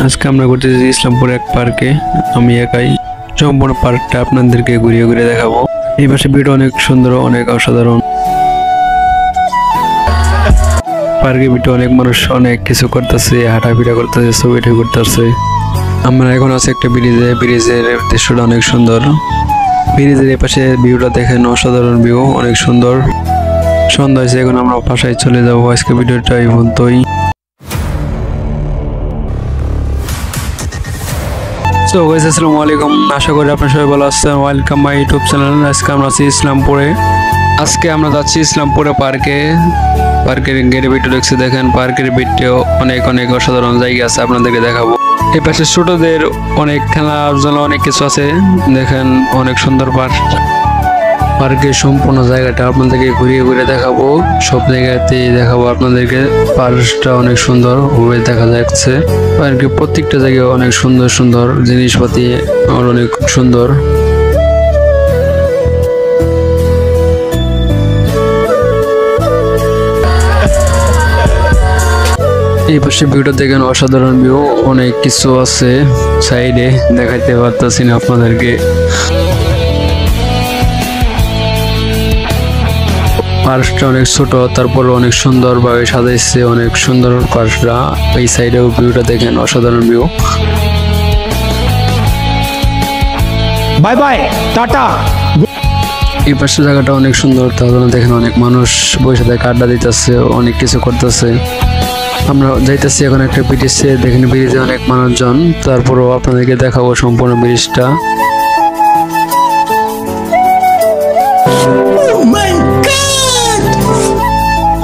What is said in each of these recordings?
আজকে আমরা ঘুরতেছি ইসলামপুর এক পার্কে। আমি একাই সম্পূর্ণ পার্কটা আপনাদেরকে ঘুরিয়ে ঘুরিয়ে দেখাবো। এই পাশে ভিড় অনেক সুন্দর, অনেক অসাধারণ। পার্কে ভিতরে অনেক মানুষ অনেক কিছু করতেছে, হাঁটাফিরা করতেছে, ছবি করতেছে। আমরা এখন আছি একটা ব্রিজে। ব্রিজের দৃশ্যটা অনেক সুন্দর। ব্রিজের এই পাশে ভিউটা দেখেন, অসাধারণ ভিউ, অনেক সুন্দর। সন্ধ্যা হয়েছে, এখন আমরা বাসায় চলে যাবো। আজকে ভিডিওটা এই পর্যন্তই। তো গাইস, আসসালামু আলাইকুম। আশা করি আপনারা সবাই ভালো আছেন। Welcome my YouTube channel. আজকে আমরা আছি ইসলামপুরে। আজকে আমরা যাচ্ছি ইসলামপুরে পার্কে। পার্কের গেটে ভিডিও দেখছি, দেখেন পার্কের ভিতরেও অনেক অনেক অসাধারণ জায়গা আছে, আপনাদেরকে দেখাবো। এই পাশে ছোটদের অনেক খেলার জন্য অনেক কিছু আছে, দেখেন অনেক সুন্দর পার্ক। পার্কের সম্পূর্ণ জায়গাটা আপনাদেরকে ঘুরিয়ে ঘুরিয়ে দেখাবো, সব জায়গাতেই দেখাবো আপনাদেরকে। পার্কটা অনেক সুন্দর ভাবে দেখা যাচ্ছে। পার্কের প্রত্যেকটা জায়গায় অনেক সুন্দর সুন্দর জিনিসপাতি, অনেক সুন্দর। এই পাশে ভিউটা দেখেন, অসাধারণ ভিউ, অনেক কিছু আছে সাইডে, দেখাইতে পারতেছি না আপনাদেরকে। পার্কটা অনেক ছোট, তারপর অনেক সুন্দর ভাবে সাজাইছে, অনেক সুন্দর পার্কটা। এই সাইডেও ভিউটা দেখেন, অসাধারণ ভিউ। Bye bye, tata. এই পাশের জায়গাটা অনেক সুন্দর, তার জন্য দেখেন অনেক মানুষ বসে থাকে, আড্ডা দিতেছে, অনেক কিছু করতেছে। আমরা যাইতেছি এখন একটা ব্রিজে, দেখেন ব্রিজে অনেক মানুষজন। তারপরও আপনাদেরকে দেখাবো সম্পূর্ণ ব্রিজটা।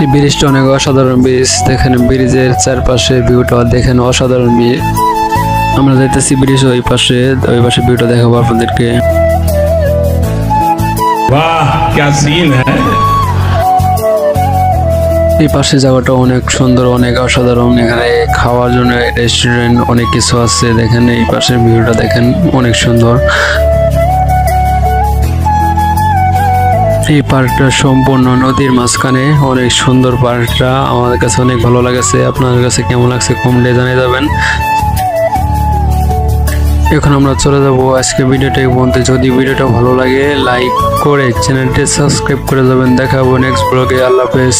এই ব্রিজটা অনেক অসাধারণ ব্রিজ, দেখেন ব্রিজের চারপাশে ভিউটা দেখেন, অসাধারণ ভিউ। আমরা যাইতেছি ব্রিজ ওই পাশে ভিউটা দেখাবো আপনাদেরকে। বাহ, क्या सीन है। এই পাশে জায়গাটা অনেক সুন্দর, অনেক অসাধারণ। এখানে খাওয়ার জন্য রেস্টুরেন্ট অনেক কিছু আছে, দেখেন এই পাশের ভিউটা দেখেন, অনেক সুন্দর। এই পার্কটা সম্পূর্ণ নদীর মাঝখানে, অনেক সুন্দর পার্কটা। আমাদের কাছে অনেক ভালো লাগছে। আপনাদের কাছে কেমন লাগছে কমেন্টে জানিয়ে যাবেন। এখন আমরা চলে যাবো আজকে ভিডিওটা এই পর্যন্ত। যদি ভিডিওটা ভালো লাগে লাইক করে চ্যানেলটি সাবস্ক্রাইব করে যাবেন। দেখা হবে নেক্সট ব্লগে। আল্লাহ হাফেজ।